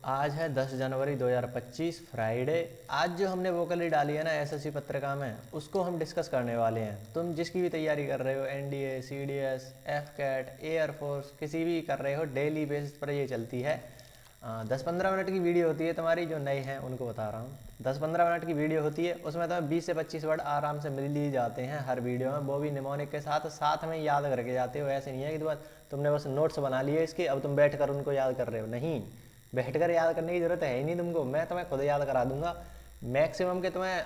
आज है 10 जनवरी 2025 फ्राइडे। आज जो हमने वोकली डाली है ना एसएससी पत्रिका में, उसको हम डिस्कस करने वाले हैं। तुम जिसकी भी तैयारी कर रहे हो, एनडीए, सीडीएस, एफकैट, एयरफोर्स, किसी भी कर रहे हो, डेली बेसिस पर ये चलती है। 10-15 मिनट की वीडियो होती है तुम्हारी, जो नए हैं उनको बता रहा हूँ। 10-15 मिनट की वीडियो होती है, उसमें तुम्हें 20 से 25 वर्ड आराम से मिल ही जाते हैं हर वीडियो में, वो भी निमोनिक के साथ साथ में याद करके जाते हो। ऐसे नहीं है कि तुमने बस नोट्स बना लिए इसके, अब तुम बैठ कर उनको याद कर रहे हो। नहीं, बैठकर याद करने की जरूरत है ही नहीं तुमको, मैं तुम्हें खुद याद करा दूंगा। मैक्सिमम के तुम्हें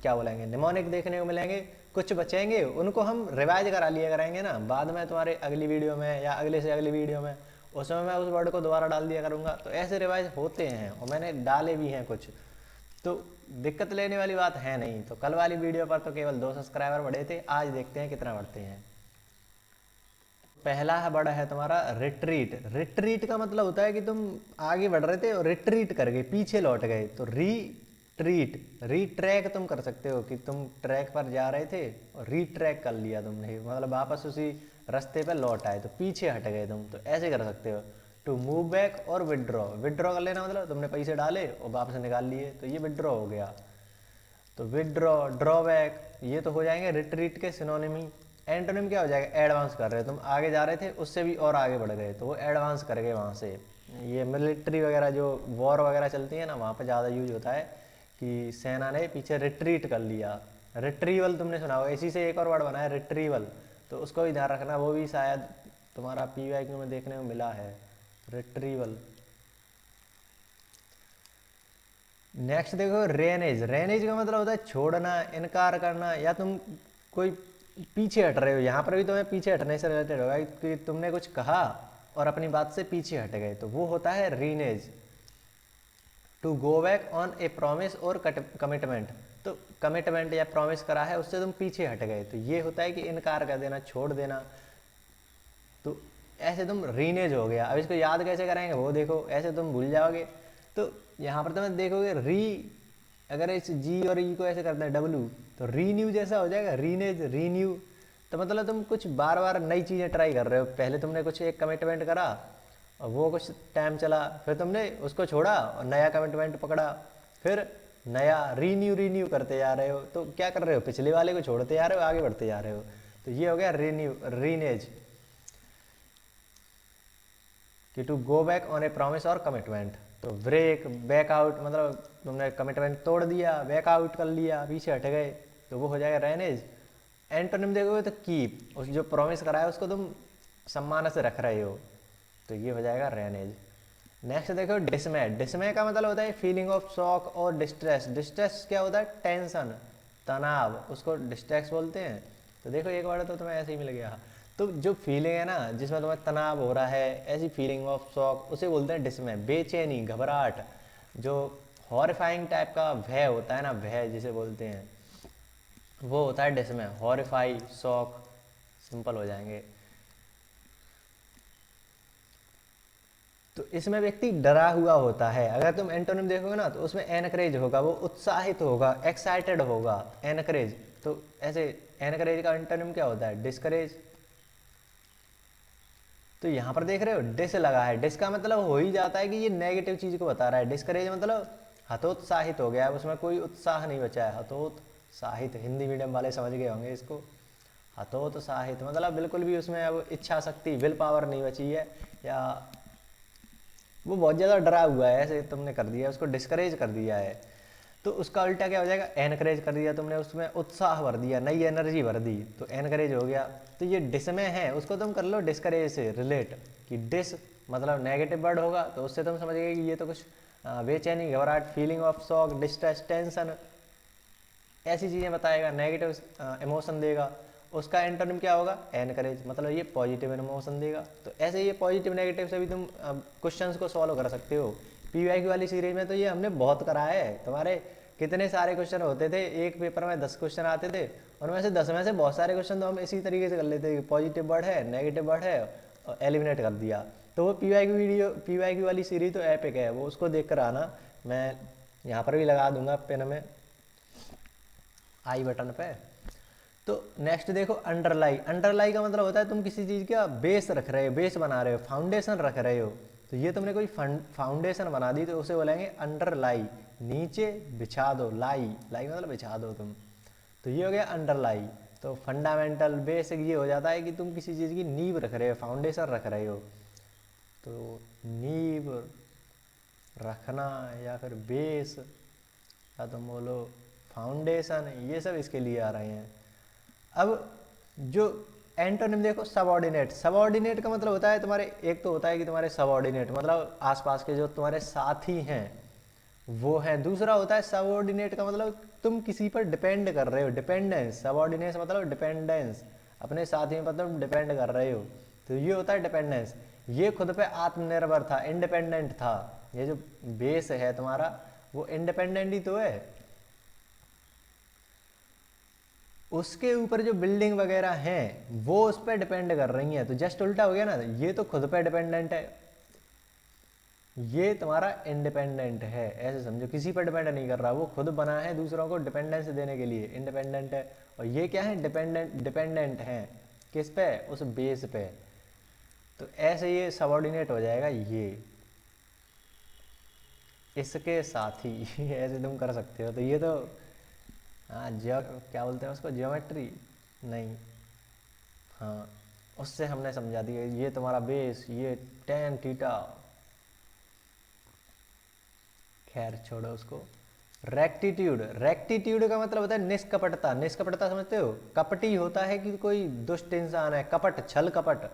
क्या बोलेंगे, निमोनिक देखने को मिलेंगे, कुछ बचेंगे, उनको हम रिवाइज करा लिया करेंगे ना बाद में तुम्हारे अगली वीडियो में या अगले से अगली वीडियो में, उसमें मैं उस वर्ड को दोबारा डाल दिया करूंगा। तो ऐसे रिवाइज होते हैं और मैंने डाले भी हैं कुछ, तो दिक्कत लेने वाली बात है नहीं। तो कल वाली वीडियो पर तो केवल 2 सब्सक्राइबर बढ़े थे, आज देखते हैं कितना बढ़ते हैं। पहला है बड़ा है तुम्हारा रिट्रीट। रिट्रीट का मतलब होता है कि तुम आगे बढ़ रहे थे और रिट्रीट कर गए, पीछे लौट गए, तो रीट्रीट। रीट्रैक तुम कर सकते हो कि तुम ट्रैक पर जा रहे थे और रीट्रैक कर लिया तुमने, मतलब वापस उसी रास्ते पर लौट आए, तो पीछे हट गए तुम, तो ऐसे कर सकते हो। टू मूव बैक और विदड्रॉ। विदड्रॉ कर लेना मतलब तुमने पैसे डाले और वापस निकाल लिए, तो ये विदड्रॉ हो गया। तो विदड्रॉ, ड्रॉबैक, ये तो हो जाएंगे रिट्रीट के सिनोनिमी। एंटोनिम क्या हो जाएगा, एडवांस कर रहे हो, तुम आगे जा रहे थे उससे भी और आगे बढ़ गए, तो वो एडवांस कर गए वहाँ से। ये मिलिट्री वगैरह जो वॉर वगैरह चलती है ना, वहाँ पर ज़्यादा यूज होता है कि सेना ने पीछे रिट्रीट कर लिया। रिट्रीवल तुमने सुना होगा, इसी से एक और वर्ड बना है रिट्रीवल, तो उसको भी ध्यान रखना, वो भी शायद तुम्हारा पीवाईक्यू में देखने को मिला है, रिट्रीवल। नेक्स्ट देखो रेनेज। रेनेज का मतलब होता है छोड़ना, इनकार करना, या तुम कोई पीछे हट रहे हो। यहाँ पर भी तुम्हें पीछे हटने से रिलेटेड होगा कि तुमने कुछ कहा और अपनी बात से पीछे हट गए, तो वो होता है renege. To go back on a promise और कमिटमेंट, तो कमिटमेंट या प्रॉमिस करा है उससे तुम पीछे हट गए, तो ये होता है कि इनकार कर देना, छोड़ देना, तो ऐसे तुम रीनेज हो गया। अब इसको याद कैसे करेंगे वो देखो, ऐसे तुम भूल जाओगे। तो यहाँ पर तुम देखोगे अगर इस जी और ई को ऐसे करते हैं डब्ल्यू, तो रीन्यू जैसा हो जाएगा, रीनेज, रीन्यू। तो मतलब तुम कुछ बार बार नई चीज़ें ट्राई कर रहे हो। पहले तुमने कुछ एक कमिटमेंट करा और वो कुछ टाइम चला, फिर तुमने उसको छोड़ा और नया कमिटमेंट पकड़ा, फिर नया रीन्यू करते जा रहे हो। तो क्या कर रहे हो, पिछले वाले को छोड़ते जा रहे हो, आगे बढ़ते जा रहे हो, तो ये हो गया रीनेज। कि to go back on a promise और कमिटमेंट। तो ब्रेक, बैक आउट, मतलब तुमने कमिटमेंट तोड़ दिया, बैक आउट कर लिया, पीछे हट गए, तो वो हो जाएगा रेनेज। एंटोनिम देखोगे तो कीप, उस जो प्रॉमिस करा है उसको तुम सम्मान से रख रहे हो, तो ये हो जाएगा रेनेज। नेक्स्ट देखो डिसमे। डिसमे का मतलब होता है फीलिंग ऑफ शॉक और डिस्ट्रेस। डिस्ट्रेस क्या होता है, टेंशन, तनाव, उसको डिस्ट्रेस बोलते हैं। तो देखो एक वर्ड तो तुम्हें ऐसे ही मिल गया। तो जो फीलिंग है ना जिसमें तुम्हें तनाव हो रहा है, ऐसी फीलिंग ऑफ शॉक, उसे बोलते हैं डिसमे। बेचैनी, घबराहट, जो हॉरिफाइंग टाइप का भय होता है ना, भय जिसे बोलते हैं, वो होता है डिसमे। हॉरिफाई, शॉक, सिंपल हो जाएंगे। तो इसमें व्यक्ति डरा हुआ होता है। अगर तुम एंटोनिम देखोगे ना तो उसमें एनकरेज होगा, वो उत्साहित होगा, एक्साइटेड होगा, एनकरेज। तो ऐसे एनकरेज का एंटोनिम क्या होता है, डिस्करेज। तो यहाँ पर देख रहे हो डिस लगा है, डिस का मतलब हो ही जाता है कि ये नेगेटिव चीज को बता रहा है। डिस्करेज मतलब हतोत्साहित हो गया है, उसमें कोई उत्साह नहीं बचा है। हतोत्साहित, हिंदी मीडियम वाले समझ गए होंगे इसको। हतोत्साहित मतलब बिल्कुल भी उसमें अब इच्छा शक्ति, विल पावर नहीं बची है, या वो बहुत ज़्यादा डरा हुआ है, ऐसे तुमने कर दिया, उसको डिस्करेज कर दिया है। तो उसका उल्टा क्या हो जाएगा, एनकरेज कर दिया तुमने, उसमें उत्साह भर दिया, नई एनर्जी भर दी, तो एनकरेज हो गया। तो ये डिसमे है, उसको तुम कर लो डिस्करेज से रिलेट, कि डिस मतलब नेगेटिव वर्ड होगा, तो उससे तुम समझ गए कि ये तो कुछ बेचैनी, घबराहट, feeling of shock, distress, tension, ऐसी चीज़ें बताएगा, नेगेटिव इमोशन देगा। उसका एंटोनिम क्या होगा, एनकरेज, मतलब ये पॉजिटिव इमोशन देगा। तो ऐसे ये पॉजिटिव नेगेटिव से भी तुम क्वेश्चंस को सॉल्व कर सकते हो। पीवाईक्यू वाली सीरीज में तो ये हमने बहुत करा है। तुम्हारे कितने सारे क्वेश्चन होते थे, एक पेपर में 10 क्वेश्चन आते थे, उनमें से 10 में से बहुत सारे क्वेश्चन तो हम इसी तरीके से कर लेते, पॉजिटिव वर्ड है, नेगेटिव वर्ड है, और एलिमिनेट कर दिया। तो वो पीवाईक्यू वाली सीरीज तो एपिक है, वो उसको देख कर आना। मैं यहाँ पर भी लगा दूंगा पेन में, आई बटन पे। तो नेक्स्ट देखो अंडरलाई। अंडरलाई का मतलब होता है तुम किसी चीज़ का बेस रख रहे हो, बेस बना रहे हो, फाउंडेशन रख रहे हो, तो ये तुमने कोई फाउंडेशन बना दी तो उसे बोलेंगे अंडरलाई, नीचे बिछा दो, लाई लाई मतलब बिछा दो तुम, तो ये हो गया अंडरलाई। तो फंडामेंटल बेसिक ये हो जाता है कि तुम किसी चीज़ की नींव रख रहे हो, फाउंडेशन रख रहे हो। तो नींव रखना या फिर बेस या तुम बोलो फाउंडेशन, ये सब इसके लिए आ रहे हैं। अब जो एंटोनिम देखो, सबऑर्डिनेट, सबऑर्डिनेट का मतलब होता है तुम्हारे, एक तो होता है कि तुम्हारे सबऑर्डिनेट मतलब आसपास के जो तुम्हारे साथी हैं वो हैं, दूसरा होता है सबऑर्डिनेट का मतलब तुम किसी पर डिपेंड कर रहे हो, डिपेंडेंस, सबऑर्डिनेट मतलब डिपेंडेंस, अपने साथी पर तुम डिपेंड कर रहे हो, तो ये होता है डिपेंडेंस। ये खुद पे आत्मनिर्भर था, इंडिपेंडेंट था, ये जो बेस है तुम्हारा वो इंडिपेंडेंट ही तो है। उसके ऊपर जो बिल्डिंग वगैरह हैं वो उस पर डिपेंड कर रही हैं, तो जस्ट उल्टा हो गया ना, ये तो खुद पे डिपेंडेंट है, ये तुम्हारा इंडिपेंडेंट है, ऐसे समझो, किसी पर डिपेंड नहीं कर रहा, वो खुद बना है दूसरों को डिपेंडेंस देने के लिए, इंडिपेंडेंट है। और ये क्या है, डिपेंडेंट है किस पे, उस बेस पे। तो ऐसे ये सबऑर्डिनेट हो जाएगा, ये इसके साथी ऐसे तुम कर सकते हो। तो ये तो हाँ क्या बोलते हैं उसको, ज्योमेट्री नहीं, हाँ उससे हमने समझा दिया, ये तुम्हारा बेस, ये टेन थीटा, खैर छोड़ो उसको। रेक्टिट्यूड, रेक्टिट्यूड का मतलब होता है निष्कपटता, निष्कपटता समझते हो, कपटी होता है कि कोई दुष्ट इंसान है, कपट, छल कपट,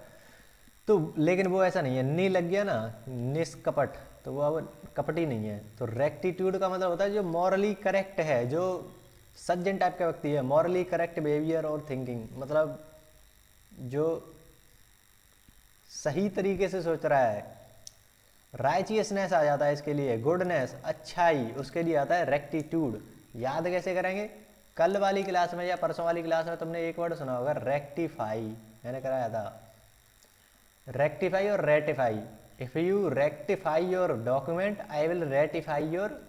तो लेकिन वो ऐसा नहीं है, नी लग गया ना, निष्कपट, तो वो अब कपटी नहीं है। तो रेक्टिट्यूड का मतलब होता है जो मॉरली करेक्ट है, जो सज्जन टाइप का व्यक्ति है, मॉरली करेक्ट बिहेवियर और थिंकिंग, मतलब जो सही तरीके से सोच रहा है। राइचियसनेस आ जाता है इसके लिए, गुडनेस, अच्छाई, उसके लिए आता है रेक्टिट्यूड। याद कैसे करेंगे, कल वाली क्लास में या परसों वाली क्लास में तुमने एक वर्ड सुना होगा, रेक्टिफाई, मैंने कराया था, रेक्टिफाई और ratify. If you rectify your document I will ratify your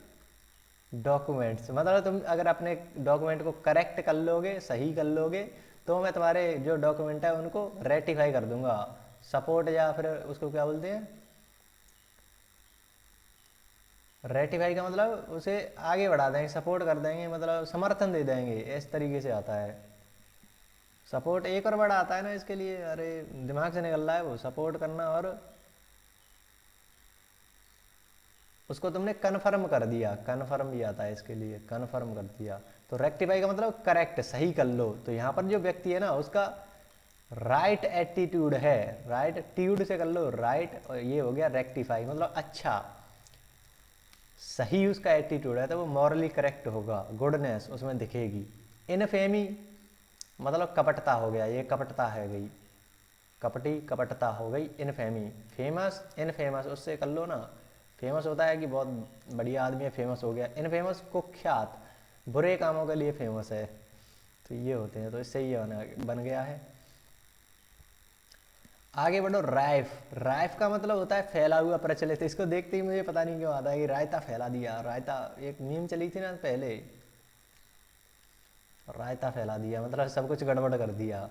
documents, मतलब तुम अगर अपने डॉक्यूमेंट को करेक्ट कर लोगे, सही कर लोगे, तो मैं तुम्हारे जो डॉक्यूमेंट है उनको रेटिफाई कर दूंगा, सपोर्ट या फिर उसको क्या बोलते हैं, रेटिफाई का मतलब उसे आगे बढ़ा देंगे, सपोर्ट कर देंगे, मतलब समर्थन दे देंगे, इस तरीके से आता है। सपोर्ट एक और बड़ा आता है ना इसके लिए, अरे दिमाग से निकल रहा है वो, सपोर्ट करना, और उसको तुमने कन्फर्म कर दिया, कन्फर्म भी आता है इसके लिए, कन्फर्म कर दिया। तो रेक्टिफाई का मतलब करेक्ट, सही कर लो। तो यहाँ पर जो व्यक्ति है ना उसका राइट एटीट्यूड है, राइट ट्यूड से कर लो राइट, और ये हो गया रेक्टिफाई, मतलब अच्छा सही उसका एटीट्यूड है, तो वो मॉरली करेक्ट होगा, गुडनेस उसमें दिखेगी। इनफेमी मतलब कपटता हो गया, ये कपटता है गई, कपटी कपटता हो गई, इनफेमी। फेमस, इनफेमस उससे कर लो ना, फेमस होता है कि बहुत बढ़िया आदमी है, फेमस हो गया, इनफेमस कुख्यात, बुरे कामों के लिए फेमस है, तो ये होते हैं, तो इससे ये बन गया है। आगे बढ़ो, राइफ, राइफ का मतलब होता है फैला हुआ, प्रचलित। इसको देखते ही मुझे पता नहीं क्यों आता है कि रायता फैला दिया, रायता, एक मीम चली थी ना पहले, रायता फैला दिया मतलब सब कुछ गड़बड़ कर दिया,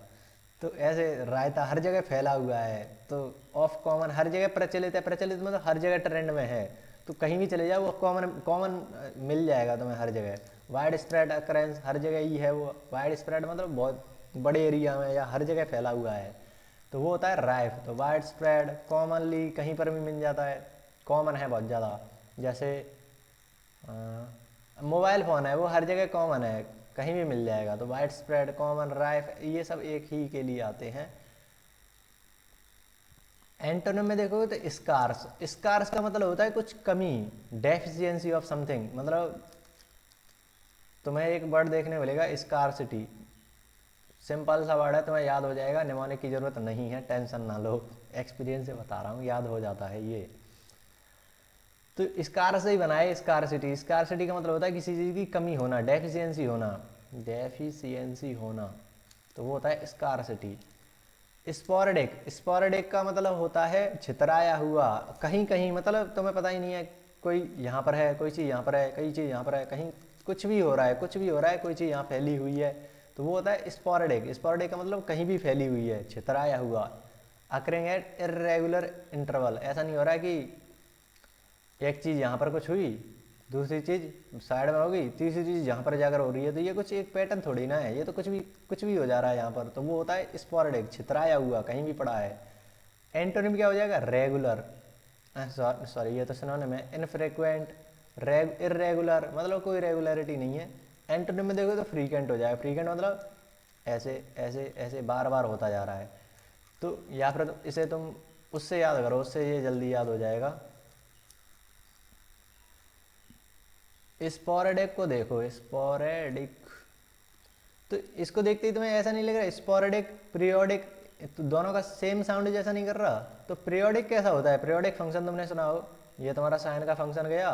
तो ऐसे रायता हर जगह फैला हुआ है, तो ऑफ कॉमन हर जगह प्रचलित है, प्रचलित मतलब हर जगह ट्रेंड में है, तो कहीं भी चले जाओ वो कॉमन कॉमन मिल जाएगा तुम्हें हर जगह। वाइड स्प्रेड अकरेंस, हर जगह ही है वो, वाइड स्प्रेड मतलब बहुत बड़े एरिया में या हर जगह फैला हुआ है, तो वो होता है राइफ। तो वाइड स्प्रेड, कॉमनली कहीं पर भी मिल जाता है, कॉमन है बहुत ज़्यादा, जैसे मोबाइल फ़ोन है वो हर जगह कॉमन है, कहीं भी मिल जाएगा, तो वाइड स्प्रेड, कॉमन, राइफ, ये सब एक ही के लिए आते हैं। एंटोनिम में देखोगे तो स्कार्स, स्कार्स का मतलब होता है कुछ कमी, डेफिशिएंसी ऑफ समथिंग, मतलब तुम्हें एक वर्ड देखने मिलेगा स्कार्सिटी, सिंपल सा वर्ड है, तुम्हें याद हो जाएगा, निमोनिक की जरूरत नहीं है, टेंशन ना लो, एक्सपीरियंस से बता रहा हूँ, याद हो जाता है ये। तो स्कार से ही बनाए स्कारसिटी, स्कारसिटी का मतलब होता है किसी चीज़ की कमी होना, डेफिशिएंसी होना, डेफिशिएंसी होना, तो वो होता है स्कारसिटी। स्पोरेडिक, स्पोरेडिक का मतलब होता है छितराया हुआ, कहीं कहीं, मतलब तुम्हें पता ही नहीं है, कोई यहाँ पर है, कोई चीज़ यहाँ पर है, कई चीज़ यहाँ पर है, कहीं कुछ भी हो रहा है, कुछ भी हो रहा है, कोई चीज़ यहाँ फैली हुई है, तो वो होता है स्पोरेडिक। स्पोरेडिक का मतलब कहीं भी फैली हुई है, छितराया हुआ। अकरिंग एट इरेगुलर इंटरवल, ऐसा नहीं हो रहा है कि एक चीज़ यहाँ पर कुछ हुई, दूसरी चीज़ साइड में होगी, तीसरी चीज़ यहाँ पर जाकर हो रही है, तो ये कुछ एक पैटर्न थोड़ी ना है, ये तो कुछ भी हो जा रहा है यहाँ पर, तो वो होता है स्पॉरेडिक, छितराया हुआ, कहीं भी पड़ा है। एंटोनिम क्या हो जाएगा? रेगुलर, सॉरी ये तो सिनोनिम है। इनफ्रीक्वेंट, इरेगुलर मतलब कोई रेगुलरिटी नहीं है। एंटोनिम में देखो तो फ्रीक्वेंट हो जाएगा, फ्रीक्वेंट मतलब ऐसे ऐसे ऐसे बार बार होता जा रहा है। तो या फिर इसे तुम उससे याद करो, उससे ये जल्दी याद हो जाएगा। स्पोरेडिक को देखो, स्पोरेडिक, तो इसको देखते ही तुम्हें ऐसा नहीं लग रहा स्पोरेडिक पीरियोडिक तो दोनों का सेम साउंड जैसा नहीं कर रहा? तो पीरियोडिक कैसा होता है? पीरियोडिक फंक्शन तुमने सुना हो, ये तुम्हारा साइन का फंक्शन गया,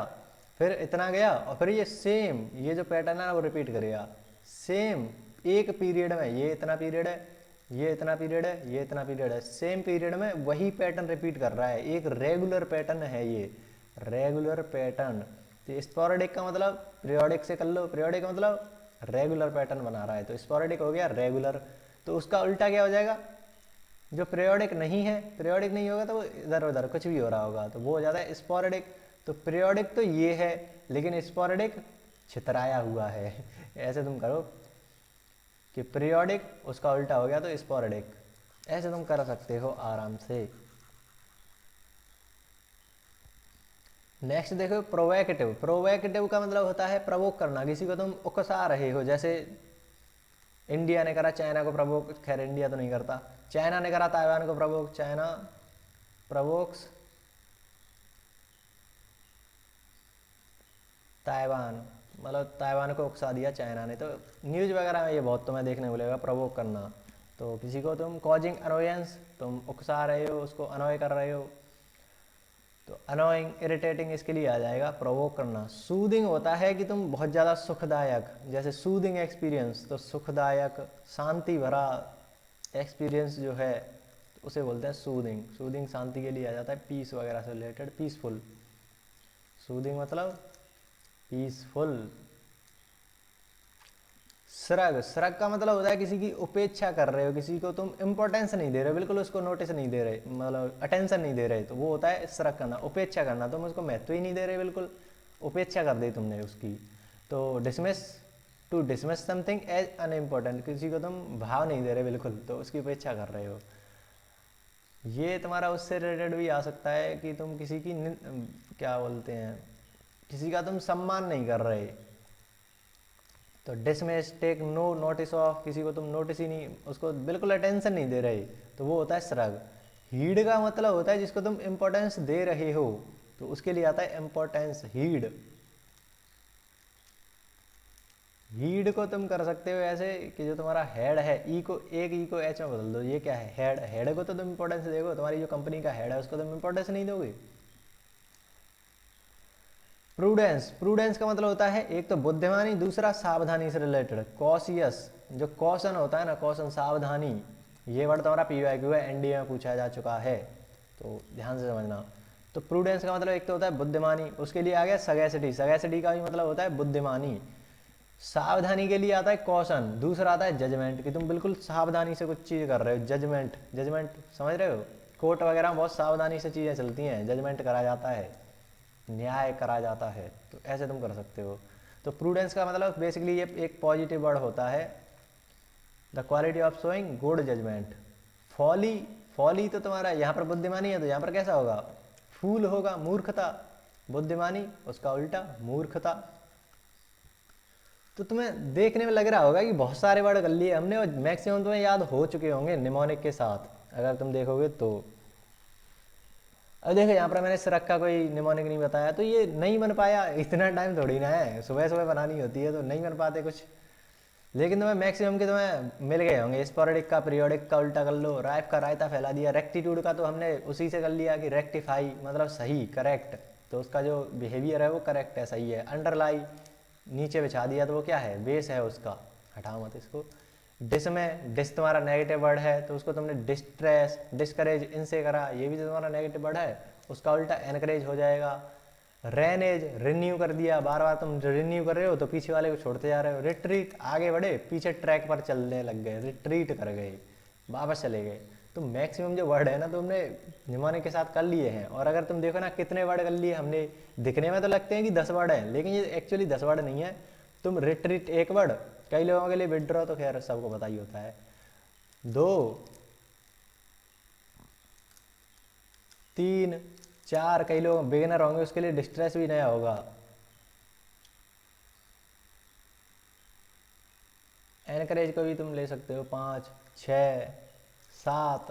फिर इतना गया, और फिर ये सेम ये जो पैटर्न है वो रिपीट करेगा सेम एक पीरियड में। ये इतना पीरियड है, ये इतना पीरियड है, ये इतना पीरियड है, सेम पीरियड में वही पैटर्न रिपीट कर रहा है। एक रेगुलर पैटर्न है ये, रेगुलर पैटर्न। तो स्पोरेडिक का मतलब पीरियोडिक से कर लो, पीरियोडिक का मतलब रेगुलर पैटर्न बना रहा है, तो स्पोरेडिक हो गया रेगुलर। तो उसका उल्टा क्या हो जाएगा? जो पीरियोडिक नहीं है, पीरियोडिक नहीं होगा तो वो इधर उधर कुछ भी हो रहा होगा, तो वो हो जाता है स्पोरेडिक। तो पीरियोडिक तो ये है, लेकिन स्पोरेडिक छितराया हुआ है। ऐसे तुम करो कि पीरियोडिक उसका उल्टा हो गया तो स्पोरेडिक, ऐसे तुम कर सकते हो आराम से। नेक्स्ट देखो प्रोवोकेटिव। प्रोवोकेटिव का मतलब होता है प्रवोक करना, किसी को तुम उकसा रहे हो। जैसे इंडिया ने करा चाइना को प्रवोक, खैर इंडिया तो नहीं करता, चाइना ने करा ताइवान को प्रवोक, चाइना प्रवोक्स ताइवान, मतलब ताइवान को उकसा दिया चाइना ने। तो न्यूज़ वगैरह में ये बहुत तुम्हें देखने मिलेगा प्रवोक करना। तो किसी को तुम कॉजिंग अनोयंस, तुम उकसा रहे हो, उसको अनोय कर रहे हो, तो अनोइंग इरिटेटिंग इसके लिए आ जाएगा प्रोवोक करना। सूदिंग होता है कि तुम बहुत ज़्यादा सुखदायक, जैसे सूदिंग एक्सपीरियंस, तो सुखदायक शांति भरा एक्सपीरियंस जो है तो उसे बोलते हैं सूदिंग। सूदिंग शांति के लिए आ जाता है, पीस वगैरह से रिलेटेड, पीसफुल। सूदिंग मतलब पीसफुल। श्रग, श्रग का मतलब होता है किसी की उपेक्षा कर रहे हो, किसी को तुम इंपॉर्टेंस नहीं दे रहे हो, बिल्कुल उसको नोटिस नहीं दे रहे, मतलब अटेंशन नहीं दे रहे, तो वो होता है श्रग करना, उपेक्षा करना। तुम उसको महत्व ही नहीं दे रहे, बिल्कुल उपेक्षा कर दी तुमने उसकी। तो dismiss, to dismiss something as unimportant, किसी को तुम भाव नहीं दे रहे बिल्कुल, तो उसकी उपेक्षा कर रहे हो। ये तुम्हारा उससे रिलेटेड भी आ सकता है कि तुम किसी की क्या बोलते हैं, किसी का तुम सम्मान नहीं कर रहे, तो dismiss, take no notice of, किसी को तुम नोटिस ही नहीं, उसको बिल्कुल अटेंशन नहीं दे रहे, तो वो होता है श्रग। हीड का मतलब होता है जिसको तुम इंपॉर्टेंस दे रहे हो, तो उसके लिए आता है इंपॉर्टेंस, हीड। हीड को तुम कर सकते हो ऐसे कि जो तुम्हारा हेड है, ई को एक ई को एच में बदल दो, ये क्या है? हेड। हेड को तो तुम इंपॉर्टेंस देखो, तुम्हारी जो कंपनी का हेड है उसको तुम इंपॉर्टेंस नहीं दोगे। प्रूडेंस, प्रूडेंस का मतलब होता है एक तो बुद्धिमानी, दूसरा सावधानी से रिलेटेड। कॉशियस, जो कॉशन होता है ना, कॉशन सावधानी, ये वर्ड तुम्हारा पीवाईक्यू है, एनडीए में पूछा जा चुका है, तो ध्यान से समझना। तो प्रूडेंस का मतलब एक तो होता है बुद्धिमानी, उसके लिए आ गया सगैसिटी, सगैसिटी का भी मतलब होता है बुद्धिमानी। सावधानी के लिए आता है कॉशन, दूसरा आता है जजमेंट, कि तुम बिल्कुल सावधानी से कुछ चीज़ कर रहे हो। जजमेंट, जजमेंट समझ रहे हो? कोर्ट वगैरह में बहुत सावधानी से चीज़ें चलती हैं, जजमेंट करा जाता है, न्याय करा जाता है, तो ऐसे तुम कर सकते हो। तो प्रूडेंस का मतलब बेसिकली ये एक पॉजिटिव वर्ड होता है, the quality of showing good judgement. Folly, folly तो तुम्हारा यहाँ पर बुद्धिमानी है, तो यहाँ पर कैसा होगा? फूल होगा, मूर्खता। बुद्धिमानी उसका उल्टा मूर्खता। तो तुम्हें देखने में लग रहा होगा कि बहुत सारे वर्ड कर लिए हमने, और मैक्सिमम तुम्हें याद हो चुके होंगे निमोनिक के साथ, अगर तुम देखोगे तो। अब देखो यहाँ पर मैंने श्रग का कोई निमोनिक नहीं बताया, तो ये नहीं बन पाया, इतना टाइम थोड़ी ना है, सुबह सुबह बनानी होती है, तो नहीं बन पाते कुछ। लेकिन तुम्हें मैक्सिमम के तुम्हें मिल गए होंगे। स्पोरेडिक का पीरियोडिक का उल्टा कर लो, राइफ का रायता फैला दिया, रेक्टिट्यूड का तो हमने उसी से कर लिया कि रेक्टिफाई मतलब सही, करेक्ट, तो उसका जो बिहेवियर है वो करेक्ट है, सही है। अंडरलाई, नीचे बिछा दिया, तो वो क्या है? बेस है उसका, हटाओ मत इसको। डिस में, डिस तुम्हारा नेगेटिव वर्ड है, तो उसको तुमने डिस्ट्रेस, डिस्करेज इनसे करा, ये भी तो तुम्हारा नेगेटिव वर्ड है, उसका उल्टा एनकरेज हो जाएगा। रेनेज, रिन्यू कर दिया, बार बार तुम रिन्यू कर रहे हो तो पीछे वाले को छोड़ते जा रहे हो। रिट्रीट, आगे बढ़े, पीछे ट्रैक पर चलने लग गए, रिट्रीट कर गए, वापस चले गए, तो मैक्सिमम जो वर्ड है ना तो हमने निमोनिक के साथ कर लिए हैं। और अगर तुम देखो ना कितने वर्ड कर लिए हमने, दिखने में तो लगते हैं कि 10 वर्ड हैं, लेकिन ये एक्चुअली 10 वर्ड नहीं है। तुम रिट्रीट एक वर्ड, कई लोगों के लिए विड्रॉ तो खैर सबको पता ही होता है। 2 3 4, कई लोग बिगिनर होंगे उसके लिए डिस्ट्रेस भी नया होगा। एनकरेज को भी तुम ले सकते हो 5 6 7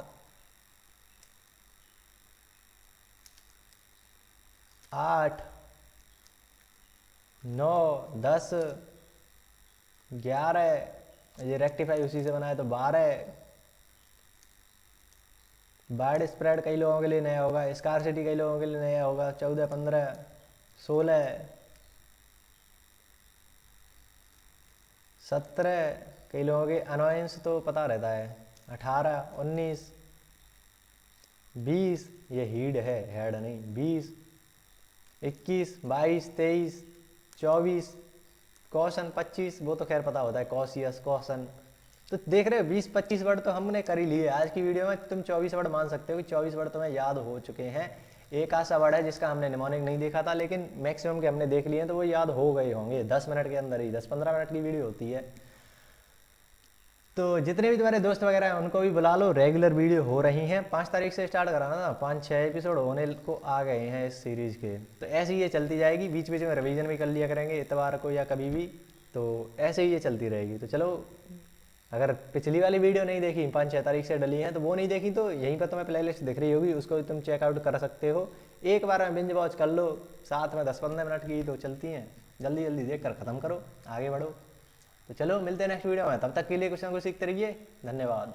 8 9 10 11, ये रेक्टिफाई उसी से बना है तो 12। वाइड स्प्रेड कई लोगों के लिए नया होगा, स्कार्सिटी कई लोगों के लिए नया होगा 14 15 16 17, कई लोगों के अनोयंस तो पता रहता है 18 19 20, ये हीड है हेड नहीं, 20 21 22 23 24, कॉशन 25, वो तो खैर पता होता है कॉशियस कॉशन। तो देख रहे हो 20-25 वर्ड तो हमने कर ही लिए आज की वीडियो में। तुम 24 वर्ड मान सकते हो कि 24 वर्ड तुम्हें याद हो चुके हैं। एक आसा वर्ड है जिसका हमने निमोनिक नहीं देखा था, लेकिन मैक्सिमम के हमने देख लिए हैं तो वो याद हो गए होंगे 10 मिनट के अंदर ही। 10-15 मिनट की वीडियो होती है। तो जितने भी तुम्हारे दोस्त वगैरह हैं उनको भी बुला लो, रेगुलर वीडियो हो रही हैं। 5 तारीख से स्टार्ट कराना था, 5-6 एपिसोड होने को आ गए हैं इस सीरीज़ के। तो ऐसे ही ये चलती जाएगी, बीच बीच में रिवीजन भी कर लिया करेंगे इतवार को या कभी भी। तो ऐसे ही ये चलती रहेगी। तो चलो, अगर पिछली वाली वीडियो नहीं देखी 5-6 तारीख से डली है तो वो नहीं देखी तो यहीं पर तुम्हें प्लेलिस्ट दिख रही होगी, उसको तुम चेकआउट कर सकते हो। एक बार में बिंज वॉच कर लो, साथ में 10-15 मिनट की तो चलती हैं, जल्दी जल्दी देख कर ख़त्म करो, आगे बढ़ो। तो चलो मिलते हैं नेक्स्ट वीडियो में, तब तक के लिए कुछ ना कुछ सीखते रहिए। धन्यवाद।